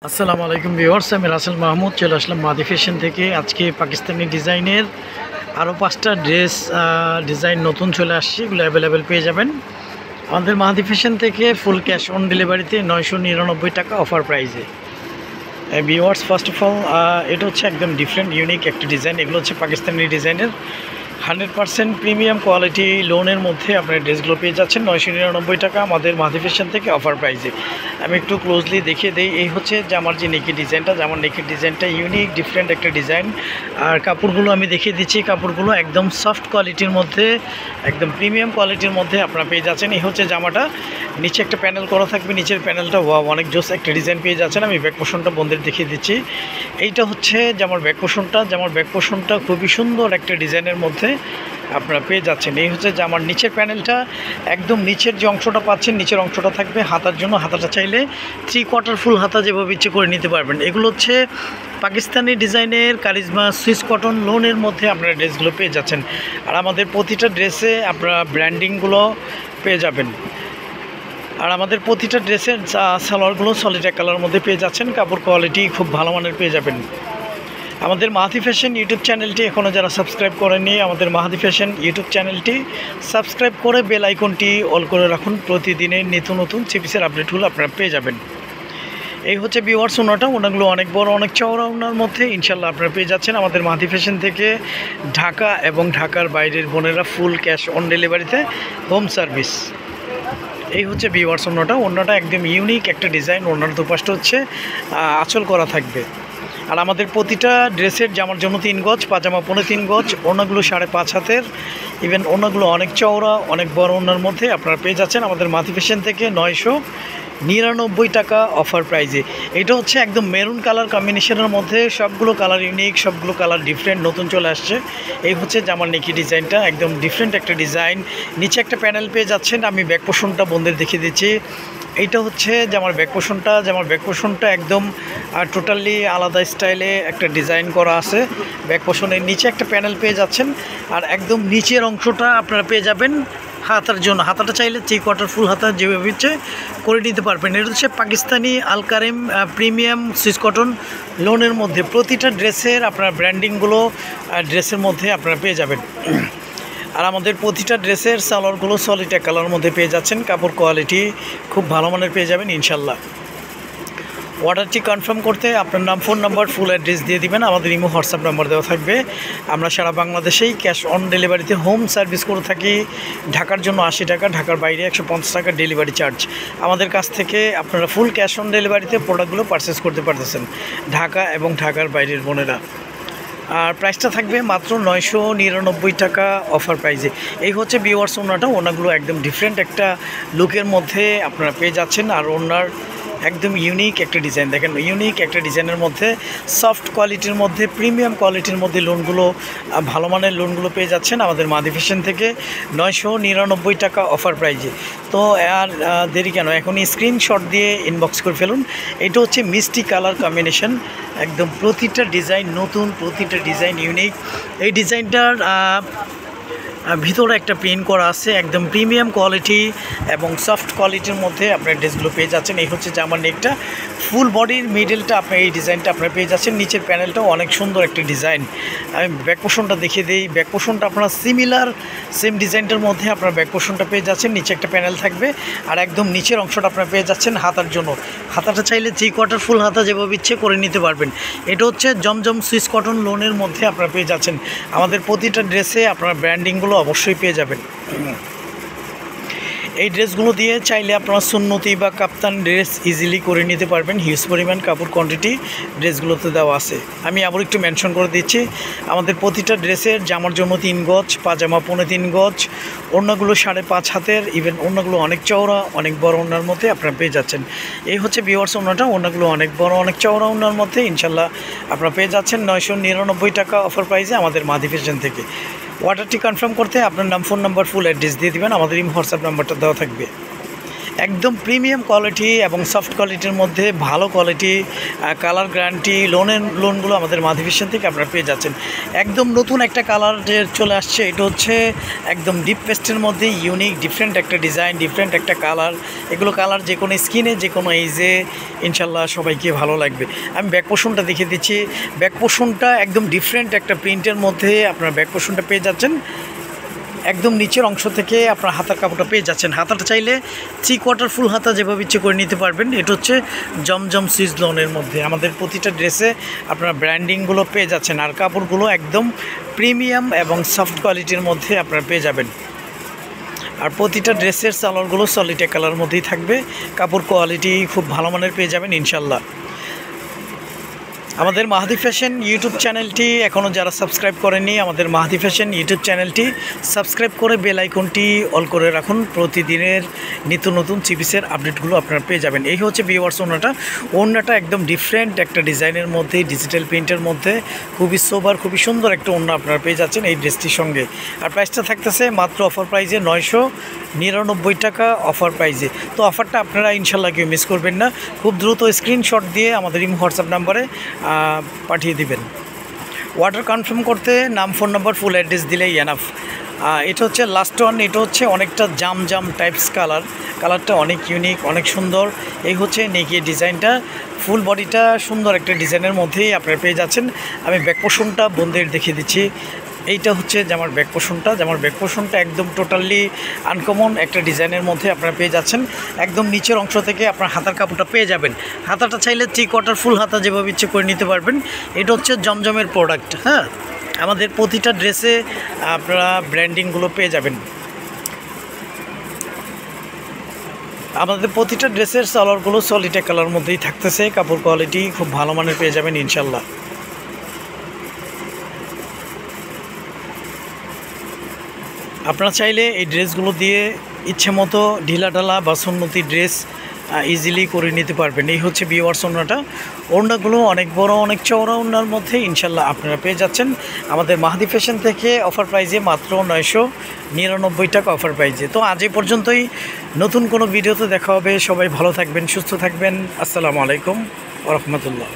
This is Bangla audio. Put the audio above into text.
আসসালামু আলাইকুম ভিউয়ার্স, আমি রাসেল মাহমুদ চলে আসলাম মাদি ফ্যাশন থেকে। আজকে পাকিস্তানি ডিজাইনের আরও 5টা ড্রেস ডিজাইন নতুন চলে আসছে, এগুলো অ্যাভেলেবেল পেয়ে যাবেন আমাদের মাদি ফ্যাশন থেকে। ফুল ক্যাশ অন ডেলিভারিতে 999 টাকা অফার প্রাইজে। ভিউয়ার্স, ফার্স্ট অফ অল এটা হচ্ছে একদম ডিফারেন্ট ইউনিক একটা ডিজাইন। এগুলো হচ্ছে পাকিস্তানি ডিজাইনের 100% প্রিমিয়াম কোয়ালিটি লোনের মধ্যে আপনার ড্রেসগুলো পেয়ে যাচ্ছেন 999 টাকা আমাদের মাদি ফ্যাশন থেকে অফার প্রাইজে। আমি একটু ক্লোজলি দেখিয়ে দিই। এই হচ্ছে জামার যে নেকের ডিজাইনটা, জামার নেকের ডিজাইনটা ইউনিক ডিফারেন্ট একটা ডিজাইন। আর কাপড়গুলো আমি দেখিয়ে দিচ্ছি, কাপড়গুলো একদম সফট কোয়ালিটির মধ্যে, একদম প্রিমিয়াম কোয়ালিটির মধ্যে আপনারা পেয়ে যাচ্ছেন। এই হচ্ছে জামাটা, নিচে একটা প্যানেল করা থাকবে, নিচের প্যানেলটা অনেক জোস একটা ডিজাইন পেয়ে যাচ্ছেন। আমি ব্যাক পোর্শনটা বন্ধের দেখিয়ে দিচ্ছি। এইটা হচ্ছে জামার ব্যাক পোর্শনটা, জামার ব্যাক পোর্শনটা খুবই সুন্দর একটা ডিজাইনের মধ্যে আপনারা পেয়ে যাচ্ছেন। এই হচ্ছে জামার নিচের প্যানেলটা, একদম নিচের যে অংশটা পাচ্ছেন, নিচের অংশটা থাকবে হাতার জন্য। হাতাটা চাইলে 3/4 ফুল হাতা যেভাবে ইচ্ছে করে নিতে পারবেন। এগুলো হচ্ছে পাকিস্তানি ডিজাইনের কারিজমা সুইস কটন লোনের মধ্যে আপনারা ড্রেসগুলো পেয়ে যাচ্ছেন। আর আমাদের প্রতিটা ড্রেসে আপনারা ব্র্যান্ডিংগুলো পেয়ে যাবেন। আর আমাদের প্রতিটা ড্রেসের সালোয়ারগুলো সলিড এক কালারের মধ্যে পেয়ে যাচ্ছেন। কাপড় কোয়ালিটি খুব ভালো মানের পেয়ে যাবেন। আমাদের মাহাদি ফ্যাশন ইউটিউব চ্যানেলটি এখনও যারা সাবস্ক্রাইব করেননি, আমাদের মাহাদি ফ্যাশন ইউটিউব চ্যানেলটি সাবস্ক্রাইব করে বেল আইকনটি অল করে রাখুন। প্রতিদিনের নিত্য নতুন চিপিসের আপডেটগুলো আপনারা পেয়ে যাবেন। এই হচ্ছে ভিউয়ার্স, ওনাগুলো অনেক বড়, অনেক চওড়া ওনার মধ্যে ইনশাল্লাহ আপনারা পেয়ে যাচ্ছেন আমাদের মাহাদি ফ্যাশন থেকে। ঢাকা এবং ঢাকার বাইরের বোনেরা ফুল ক্যাশ অন ডেলিভারিতে হোম সার্ভিস। এই হচ্ছে ভিউয়ার্স, ওনাটা একদম ইউনিক একটা ডিজাইন। ওনার দুপাশটা হচ্ছে আঁচল করা থাকবে। আর আমাদের প্রতিটা ড্রেসের জামার জন্য 3 গজ, পাজামা 3.5 গজ, ওনাগুলো 5.5 হাতের, ইভেন ওনাগুলো অনেক চওড়া, অনেক বড় ওনার মধ্যে আপনারা পেয়ে যাচ্ছেন আমাদের মাদি ফ্যাশন থেকে 999 টাকা অফার প্রাইজে। এটা হচ্ছে একদম মেরুন কালার কম্বিনেশনের মধ্যে, সবগুলো কালার ইউনিক, সবগুলো কালার ডিফারেন্ট, নতুন চলে আসছে। এই হচ্ছে জামার নেকি ডিজাইনটা, একদম ডিফারেন্ট একটা ডিজাইন। নিচে একটা প্যানেল পেয়ে যাচ্ছেন। আমি ব্যাক পোর্শনটা বন্ধের দেখিয়ে দিচ্ছি। এইটা হচ্ছে জামার ব্যাক পোর্শনটা, জামার ব্যাক পোর্শনটা একদম টোটালি আলাদা স্টাইলে একটা ডিজাইন করা আছে। ব্যাক পোর্শনের নিচে একটা প্যানেল পেয়ে যাচ্ছেন। আর একদম নিচের অংশটা আপনারা পেয়ে যাবেন হাতার জন্য। হাতাটা চাইলে 3/4 ফুল হাতা যেভাবে ইচ্ছে করে নিতে পারবেন। এটা হচ্ছে পাকিস্তানি আল কারিম প্রিমিয়াম সুইস কটন লোনের মধ্যে। প্রতিটা ড্রেসের আপনার ব্র্যান্ডিংগুলো ড্রেসের মধ্যে আপনারা পেয়ে যাবেন। আর আমাদের প্রতিটা ড্রেসের সালোয়ারগুলো সলিড এক কালারের মধ্যে পেয়ে যাচ্ছেন। কাপড় কোয়ালিটি খুব ভালো মানের পেয়ে যাবেন ইনশাল্লাহ। অর্ডারটি কনফার্ম করতে আপনার নাম, ফোন নাম্বার, ফুল অ্যাড্রেস দিয়ে দিবেন। আমাদের ইমো হোয়াটসঅ্যাপ নাম্বার দেওয়া থাকবে। আমরা সারা বাংলাদেশেই ক্যাশ অন ডেলিভারিতে হোম সার্ভিস করে থাকি। ঢাকার জন্য 80 টাকা, ঢাকার বাইরে 150 টাকা ডেলিভারি চার্জ। আমাদের কাছ থেকে আপনারা ফুল ক্যাশ অন ডেলিভারিতে প্রোডাক্টগুলো পারচেস করতে পারতেছেন, ঢাকা এবং ঢাকার বাইরের বোনেরা। আর প্রাইসটা থাকবে মাত্র 999 টাকা অফার প্রাইজে। এই হচ্ছে ভিউয়ার্স, ওনাগুলো একদম ডিফারেন্ট একটা লুকের মধ্যে আপনারা পেয়ে যাচ্ছেন। আর ওনার একদম ইউনিক একটা ডিজাইন, দেখেন ইউনিক একটা ডিজাইনের মধ্যে সফট কোয়ালিটির মধ্যে, প্রিমিয়াম কোয়ালিটির মধ্যে লোনগুলো, ভালো মানের লোনগুলো পেয়ে যাচ্ছেন আমাদের মাদি ফ্যাশন থেকে 999 টাকা অফার প্রাইজে। তো আর দেরি কেন, এখনই স্ক্রিনশট দিয়ে ইনবক্স করে ফেলুন। এটা হচ্ছে মিষ্টি কালার কম্বিনেশন, একদম প্রতিটা ডিজাইন নতুন, প্রতিটা ডিজাইন ইউনিক। এই ডিজাইনটার ভিতরে একটা প্রিন্ট করা আছে, একদম প্রিমিয়াম কোয়ালিটি এবং সফট কোয়ালিটির মধ্যে আপনার ড্রেসগুলো পেয়ে যাচ্ছেন। এই হচ্ছে জামার নেকটা, ফুল বডির মিডলটা আপনার এই ডিজাইনটা আপনারা পেয়ে যাচ্ছেন। নিচের প্যানেলটাও অনেক সুন্দর একটা ডিজাইন। আমি ব্যাক পোর্শনটা দেখিয়ে দিই। ব্যাক পোর্শনটা আপনারা সিমিলার সেম ডিজাইনটার মধ্যে আপনার ব্যাক পোর্শনটা পেয়ে যাচ্ছেন। নিচে একটা প্যানেল থাকবে আর একদম নিচের অংশটা আপনারা পেয়ে যাচ্ছেন হাতার জন্য। হাতাটা চাইলে 3/4 ফুল হাতা যেভাবে ইচ্ছে করে নিতে পারবেন। এটা হচ্ছে জমজম সুইস কটন লোনের মধ্যে আপনারা পেয়ে যাচ্ছেন। আমাদের প্রতিটা ড্রেসে আপনারা ব্র্যান্ডিংগুলো অবশ্যই পেয়ে যাবেন। এই ড্রেসগুলো দিয়ে চাইলে আপনারা সুন্নতি বা কাপ্তান ড্রেস ইজিলি করে নিতে পারবেন। হিউজ পরিমাণ কাপড় কোয়ান্টিটি ড্রেসগুলোতে দেওয়া আছে। আমি আবার একটু মেনশন করে দিচ্ছি, আমাদের প্রতিটা ড্রেসের জামার জন্য 3 গজ, পাজামা 3.5 গজ, ওড়নাগুলো 5.5 হাতের, ইভেন ওড়নাগুলো অনেক চওড়া, অনেক বড় ওড়নার মধ্যে আপনারা পেয়ে যাচ্ছেন। এই হচ্ছে ভিউয়ার্স, ওড়নাগুলো অনেক বড়, অনেক চওড়া ওড়নার মধ্যে ইনশাল্লাহ আপনারা পেয়ে যাচ্ছেন 999 টাকা অফার প্রাইসে আমাদের মাদি ফ্যাশন থেকে। অর্ডারটি কনফার্ম করতে আপনার নাম, ফোন নাম্বার, ফুল অ্যাড্রেস দিয়ে দেবেন। আমাদের হোয়াটসঅ্যাপ নাম্বারটা দেওয়া থাকবে। একদম প্রিমিয়াম কোয়ালিটি এবং সফট কোয়ালিটির মধ্যে ভালো কোয়ালিটি, কালার গ্যারান্টি, লোনগুলো আমাদের মাধি ফ্যাশন থেকে আপনারা পেয়ে যাচ্ছেন। একদম নতুন একটা কালার যে চলে আসছে, এটা হচ্ছে একদম ডিপ পেস্টের মধ্যে ইউনিক ডিফারেন্ট একটা ডিজাইন, ডিফারেন্ট একটা কালার। এগুলো কালার যে কোনো স্কিনে, যে কোনো এইজে ইনশাল্লাহ সবাইকে ভালো লাগবে। আমি ব্যাক পোর্শনটা দেখিয়ে দিচ্ছি। ব্যাক পোর্শনটা একদম ডিফারেন্ট একটা প্রিন্টের মধ্যে আপনারা ব্যাক পোর্শনটা পেয়ে যাচ্ছেন। একদম নিচের অংশ থেকে আপনার হাতার কাপড়টা পেয়ে যাচ্ছেন। হাতাটা চাইলে 3/4 ফুল হাতা যেভাবে ইচ্ছে করে নিতে পারবেন। এটা হচ্ছে জমজম সুইস লোনের মধ্যে। আমাদের প্রতিটা ড্রেসে আপনারা ব্র্যান্ডিংগুলো পেয়ে যাচ্ছেন, আর কাপড়গুলো একদম প্রিমিয়াম এবং সফট কোয়ালিটির মধ্যে আপনারা পেয়ে যাবেন। আর প্রতিটা ড্রেসের সালোয়ারগুলো সলিড কালার মধ্যেই থাকবে। কাপড় কোয়ালিটি খুব ভালো মানের পেয়ে যাবেন ইনশাল্লাহ। আমাদের মাহাদি ফ্যাশন ইউটিউব চ্যানেলটি এখনও যারা সাবস্ক্রাইব করেননি, আমাদের মাহাদি ফ্যাশন ইউটিউব চ্যানেলটি সাবস্ক্রাইব করে বেল আইকনটি অল করে রাখুন। প্রতিদিনের নিত্য নতুন চিপিসের আপডেটগুলো আপনারা পেয়ে যাবেন। এই হচ্ছে ভিউয়ার্স ওড়নাটা একদম ডিফারেন্ট একটা ডিজাইনের মধ্যে, ডিজিটাল প্রিন্টের মধ্যে খুবই সোবার, খুবই সুন্দর একটা ওড়না আপনারা পেয়ে যাচ্ছেন এই ড্রেসটির সঙ্গে। আর প্রাইসটা থাকতেছে মাত্র অফার প্রাইজে 999 টাকা অফার প্রাইজে। তো অফারটা আপনারা ইনশাল্লাহ কেউ মিস করবেন না। খুব দ্রুত স্ক্রিনশট দিয়ে আমাদের হোয়াটসঅ্যাপ নাম্বারে পাঠিয়ে দিবেন। অর্ডার কনফার্ম করতে নাম, ফোন নাম্বার, ফুল অ্যাড্রেস দিলেই এনাফ। এটা হচ্ছে লাস্ট ওয়ান। এটা হচ্ছে অনেকটা জাম টাইপস কালারটা অনেক ইউনিক, অনেক সুন্দর। এই হচ্ছে নেকের ডিজাইনটা, ফুল বডিটা সুন্দর একটা ডিজাইনের মধ্যেই আপনারা পেয়ে যাচ্ছেন। আমি ব্যাক পোর্শনটা বন্ধের দেখিয়ে দিচ্ছি। এইটা হচ্ছে জামার ব্যাক পোর্শনটা একদম টোটালি আনকমন একটা ডিজাইনের মধ্যে আপনারা পেয়ে যাচ্ছেন। একদম নিচের অংশ থেকে আপনার হাতার কাপড়টা পেয়ে যাবেন। হাতাটা চাইলে 3/4 ফুল হাতা যেভাবে ইচ্ছে করে নিতে পারবেন। এটা হচ্ছে জমজমের প্রোডাক্ট। হ্যাঁ, আমাদের প্রতিটা ড্রেসে আপনারা ব্র্যান্ডিংগুলো পেয়ে যাবেন। আমাদের প্রতিটা ড্রেসের সালোয়ারগুলো সলিড কালার মধ্যেই থাকতেছে। কাপড় কোয়ালিটি খুব ভালো মানের পেয়ে যাবেন ইনশাল্লাহ। আপনারা চাইলে এই ড্রেসগুলো দিয়ে ইচ্ছে মতো ঢিলাঢালা বা সুন্নতি ড্রেস ইজিলি করে নিতে পারবেন। এই হচ্ছে ভিউয়ার্স ওড়নাগুলো অনেক বড়, অনেক চওড়া ওড়নার মধ্যে ইনশাল্লাহ আপনারা পেয়ে যাচ্ছেন আমাদের মাহাদি ফ্যাশন থেকে অফার প্রাইজে মাত্র 999 টাকা অফার প্রাইজে। তো আজ এই পর্যন্তই। নতুন কোনো ভিডিওতে দেখা হবে। সবাই ভালো থাকবেন, সুস্থ থাকবেন। আসসালামু আলাইকুম ওয়া রাহমাতুল্লাহ।